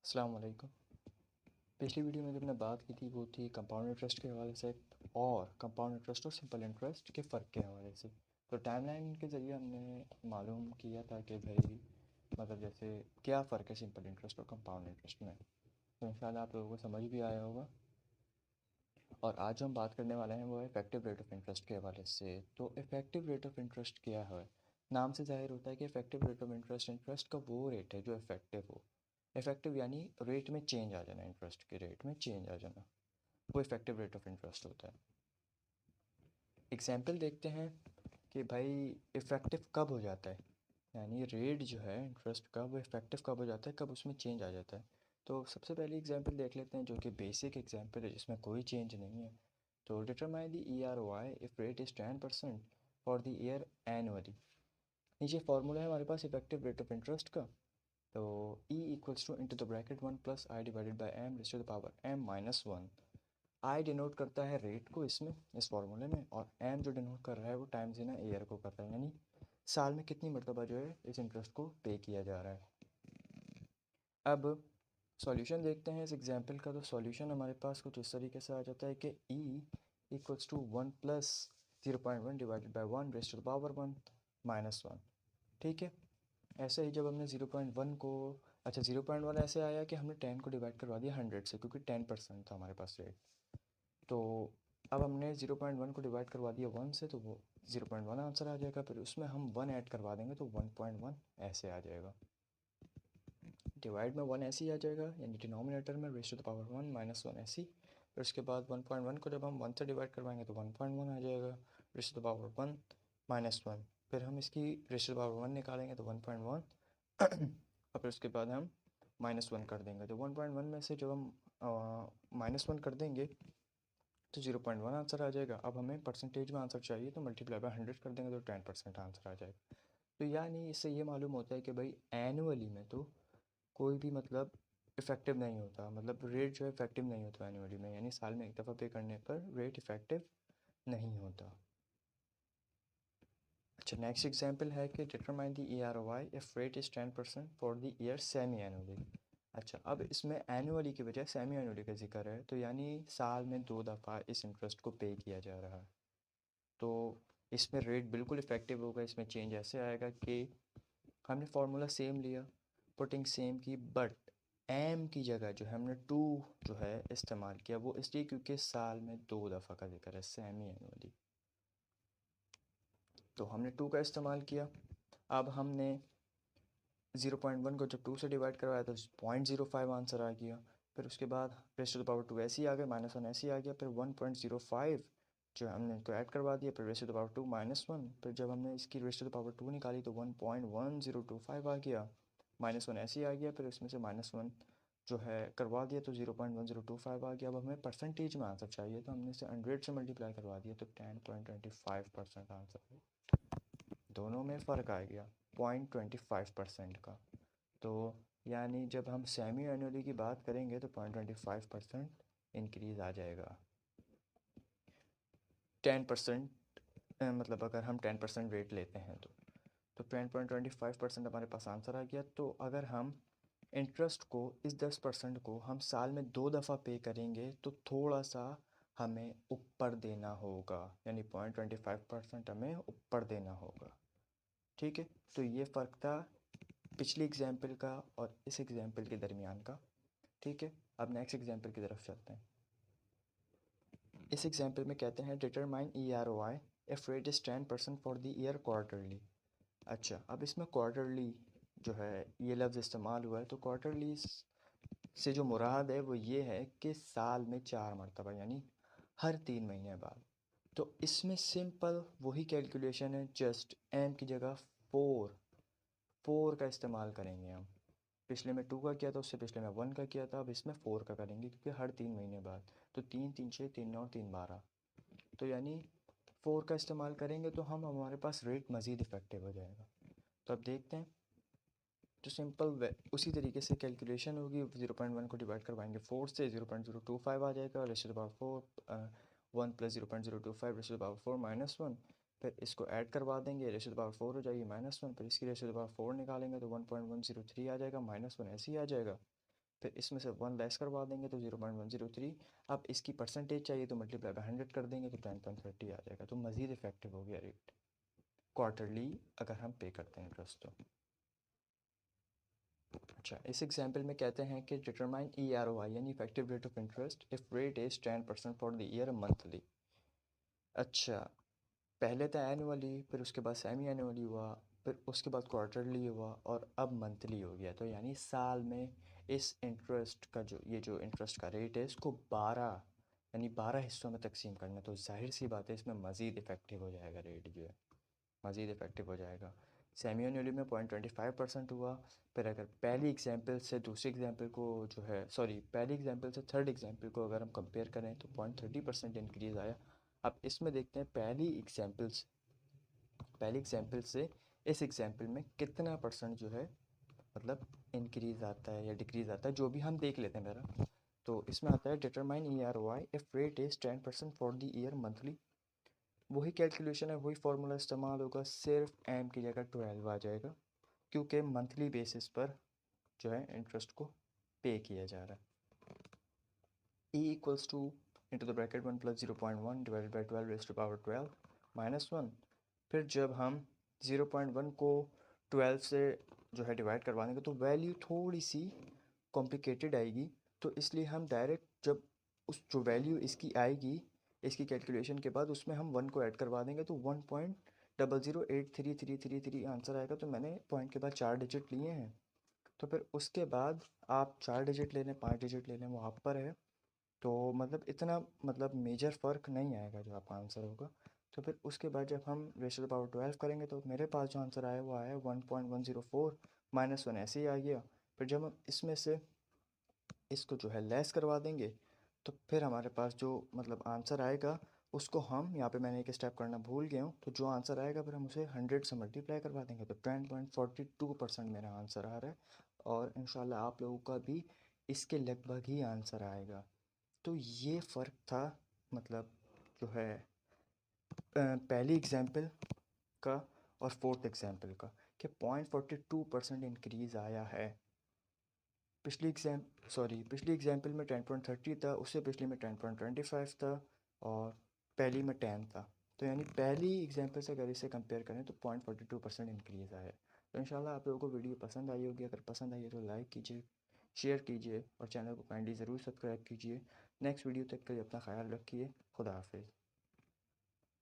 अस्सलाम वालेकुम। पिछली वीडियो में जब मैंने बात की थी वो थी कंपाउंड इंटरेस्ट के हवाले से और कंपाउंड इंटरेस्ट और सिंपल इंटरेस्ट के फ़र्क के हवाले से। तो टाइमलाइन के ज़रिए हमने मालूम किया था कि भाई मतलब जैसे क्या फ़र्क है सिंपल इंटरेस्ट और कंपाउंड इंटरेस्ट में। तो इंशाल्लाह आप लोगों को समझ भी आया होगा। और आज जो हम बात करने वाले हैं वो है इफेक्टिव रेट ऑफ इंटरेस्ट के हवाले से। तो इफेक्टिव रेट ऑफ इंटरेस्ट क्या है? नाम से ज़ाहिर होता है कि effective rate of interest interest का वो रेट है जो इफेक्टिव हो। इफेक्टिव यानी रेट में चेंज आ जाना, इंटरेस्ट के रेट में चेंज आ जाना, वो इफेक्टिव रेट ऑफ इंटरेस्ट होता है। एग्जाम्पल देखते हैं कि भाई इफ़ेक्टिव कब हो जाता है, यानी रेट जो है इंटरेस्ट का वो इफ़ेक्टिव कब हो जाता है, कब उसमें चेंज आ जाता है। तो सबसे पहले एग्जांपल देख लेते हैं जो कि बेसिक एग्जांपल है जिसमें कोई चेंज नहीं है। तो determine the EROI if rate is 10% for the year annually. नीचे फार्मूला है हमारे पास इफेक्टिव रेट ऑफ इंटरेस्ट का। तो E equals to into the bracket 1 plus i divided by m raise to the power m-1। I डिनोट करता है rate को इसमें, इस फार्मूले में, और एम जो डिनोट कर रहा है वो टाइम्स इन ईयर को कर रहा है, यानी साल में कितनी मरतबा जो है इस इंटरेस्ट को पे किया जा रहा है। अब सॉल्यूशन देखते हैं इस एग्जांपल का। तो सॉल्यूशन हमारे पास कुछ इस तरीके से आ जाता है कि e equals to 1 plus 0.1 divided by 1 raise to the power 1-1। ठीक है। ऐसे ही जब हमने 0.1 को, अच्छा 0.1 ऐसे आया कि हमने 10 को डिवाइड करवा दिया 100 से, क्योंकि 10% था हमारे पास रेट। तो अब हमने 0.1 को डिवाइड करवा दिया 1 से, तो वो 0.1 आंसर आ जाएगा। फिर उसमें हम 1 ऐड करवा देंगे तो 1.1 ऐसे आ जाएगा। डिवाइड में 1 ऐसे ही आ जाएगा, यानी डिनोमिनेटर में रेज़ टू द पावर 1-1 ऐसे ही। फिर उसके बाद 1.1 को जब हम 1 से डिवाइड करवाएंगे तो 1.1 आ जाएगा, रेज़ टू द पावर 1-1। फिर हम इसकी रेज़ टू द पावर 1 निकालेंगे तो 1.1 और फिर उसके बाद हम -1 कर देंगे। तो 1.1 में से जब हम -1 कर देंगे तो 0.1 आंसर आ जाएगा। अब हमें परसेंटेज में आंसर चाहिए तो मल्टीप्लाई बाय 100 कर देंगे तो 10% आंसर आ जाएगा। तो यानी इससे ये मालूम होता है कि भाई एनुअली में तो कोई भी मतलब इफ़ेक्टिव नहीं होता, मतलब रेट जो है इफेक्टिव नहीं होता एनुअली में, यानी साल में एक दफ़ा पे करने पर रेट इफ़ेक्टिव नहीं होता। अच्छा, नेक्स्ट एग्जांपल है कि determine the EROI if rate is 10% for the year semi annually. अच्छा, अब इसमें एनुअली की बजाय सेमी एनुअली का जिक्र है, तो यानी साल में 2 दफ़ा इस इंटरेस्ट को पे किया जा रहा है। तो इसमें रेट बिल्कुल इफ़ेक्टिव होगा। इसमें चेंज ऐसे आएगा कि हमने फार्मूला सेम लिया, पुटिंग सेम की, बट एम की जगह जो है हमने टू जो है इस्तेमाल किया, वो इसलिए क्योंकि साल में 2 दफ़ा का जिक्र है, सेमी एनुअली। तो हमने 2 का इस्तेमाल किया। अब हमने 0.1 को जब 2 से डिवाइड करवाया तो 0.05 आंसर आ गया। फिर उसके बाद रेज़ टू द पावर 2 ऐसे ही आ गया, -1 ऐसे ही आ गया। फिर 1.05 जो हमने इनको ऐड करवा दिया, फिर रेज़ टू द पावर 2-1। फिर जब हमने इसकी रेज़ टू द पावर 2 निकाली तो 1.1025 आ गया, -1 ऐसे ही आ गया। फिर उसमें से -1 जो है करवा दिया तो 0.1025 आ गया। अब हमें परसेंटेज में आंसर चाहिए तो हमने इसे 100 से मल्टीप्लाई करवा दिया तो 10.25% आंसर। दोनों में फ़र्क आ गया 0.25% का। तो यानी जब हम सेमी एनुअली की बात करेंगे तो 0.25% इंक्रीज़ आ जाएगा। 10% मतलब अगर हम 10% रेट लेते हैं तो 10.25% हमारे पास आंसर आ गया। तो अगर हम इंटरेस्ट को, इस 10% को हम साल में 2 दफ़ा पे करेंगे तो थोड़ा सा हमें ऊपर देना होगा, यानी 0.25% हमें ऊपर देना होगा। ठीक है। तो ये फ़र्क था पिछली एग्जाम्पल का और इस एग्जाम्पल के दरमियान का। ठीक है। अब नेक्स्ट एग्जाम्पल की तरफ चलते हैं। इस एग्जाम्पल में कहते हैं determine EROI if rate is 10% for the year quarterly. अच्छा, अब इसमें क्वार्टरली जो है ये लफ्ज़ इस्तेमाल हुआ है। तो क्वार्टरली से जो मुराद है वो ये है कि साल में 4 मरतबा, यानी हर 3 महीने बाद। तो इसमें सिंपल वही कैलकुलेशन है, जस्ट एम की जगह फोर फोर का इस्तेमाल करेंगे हम। पिछले में 2 का किया था, उससे पिछले में 1 का किया था, अब इसमें 4 का करेंगे क्योंकि हर 3 महीने बाद। तो 3 3 6 3 9 3 12, तो यानी 4 का इस्तेमाल करेंगे तो हम हमारे पास रेट मज़ीद इफ़ेक्टिव हो जाएगा। तो अब देखते हैं। तो सिंपल उसी तरीके से कैलकुलेशन होगी। 0.1 को डिवाइड करवाएंगे 4 से, 0.025 आ जाएगा, ratio power 4 1 plus 0.025 ratio power 4-1। फिर इसको ऐड करवा देंगे, रेशो पावर 4 हो जाएगी -1। फिर इसकी रेशो पावर 4 निकालेंगे तो 1.103 आ जाएगा, -1 ऐसे ही आ जाएगा। फिर इसमें से 1 लेस करवा देंगे तो 0.103। अब इसकी परसेंटेज चाहिए तो मल्टीप्लाई बाय 100 कर देंगे तो 10.30 आ जाएगा। तो मज़ीद इफेक्टिव हो गया रेट क्वार्टरली अगर हम पे करते हैं इंटरेस्ट तो। अच्छा, इस एग्जांपल में कहते हैं कि डिटरमाइन EROI यानी effective rate of interest if rate is 10% for the year monthly. अच्छा, पहले तो एनुअली, फिर उसके बाद सेमी एनुअली हुआ, फिर उसके बाद क्वार्टरली हुआ और अब मंथली हो गया। तो यानी साल में इस इंटरेस्ट का जो इंटरेस्ट का रेट है इसको 12 यानी 12 हिस्सों में तकसीम करना। तो जाहिर सी बात है इसमें मज़ीद इफ़ेक्टिव हो जाएगा रेट जो है, मज़ीद इफ़ेक्टिव हो जाएगा। सेमी एनुअली में 0.25% हुआ। फिर अगर पहली एग्जांपल से दूसरी एग्जांपल को जो है, सॉरी, पहली एग्जांपल से थर्ड एग्जांपल को अगर हम कंपेयर करें तो 0.30% इंक्रीज़ आया। अब इसमें देखते हैं पहली एग्जांपल से इस एग्जांपल में कितना परसेंट जो है मतलब इंक्रीज़ आता है या डिक्रीज़ आता है, जो भी हम देख लेते हैं मेरा। तो इसमें आता है determine EROI if rate is 10% for the year monthly. वही कैलकुलेशन है, वही फार्मूला इस्तेमाल होगा, सिर्फ एम की जगह 12 आ जाएगा क्योंकि मंथली बेसिस पर जो है इंटरेस्ट को पे किया जा रहा है। E equals to into the bracket 1 plus 0.1 divided by 12 raise to power 12 minus 1। फिर जब हम 0.1 को 12 से जो है डिवाइड करवा देंगे तो वैल्यू थोड़ी सी कॉम्प्लिकेटेड आएगी। तो इसलिए हम डायरेक्ट जब उस जो वैल्यू इसकी आएगी इसकी कैलकुलेशन के बाद उसमें हम 1 को ऐड करवा देंगे तो 1.00833333 आंसर आएगा। तो मैंने पॉइंट के बाद 4 डिजिट लिए हैं। तो फिर उसके बाद आप 4 डिजिट ले लें, 5 डिजिट ले लें, वो आप पर है। तो मतलब इतना मतलब मेजर फ़र्क नहीं आएगा जो आपका आंसर होगा। तो फिर उसके बाद जब हम रेशो टू पावर 12 करेंगे तो मेरे पास जो आंसर आया वो आया 1.104 माइनस 1 ऐसे ही आ गया। फिर जब हम इसमें से इसको जो है लेस करवा देंगे तो फिर हमारे पास जो मतलब आंसर आएगा उसको हम यहाँ पे मैंने एक स्टेप करना भूल गया हूँ। तो जो आंसर आएगा फिर हम उसे 100 से मल्टीप्लाई करवा देंगे तो 10.42% मेरा आंसर आ रहा है। और इंशाल्लाह आप लोगों का भी इसके लगभग ही आंसर आएगा। तो ये फ़र्क था मतलब जो है पहली एग्जांपल का और फोर्थ एग्जांपल का कि 0.42% इंक्रीज़ आया है। पिछली एग्जांपल में 10.30 था, उससे पिछली में 10.25 था और पहली में 10 था। तो यानी पहली एग्जांपल से अगर इसे कंपेयर करें तो 0.42% इंक्रीज़ आया है। तो इंशाल्लाह आप लोगों को वीडियो पसंद आई होगी। अगर पसंद आई है तो लाइक कीजिए, शेयर कीजिए और चैनल को काइंडली ज़रूर सब्सक्राइब कीजिए। नेक्स्ट वीडियो तक के लिए अपना ख्याल रखिए। खुदा हाफिज़।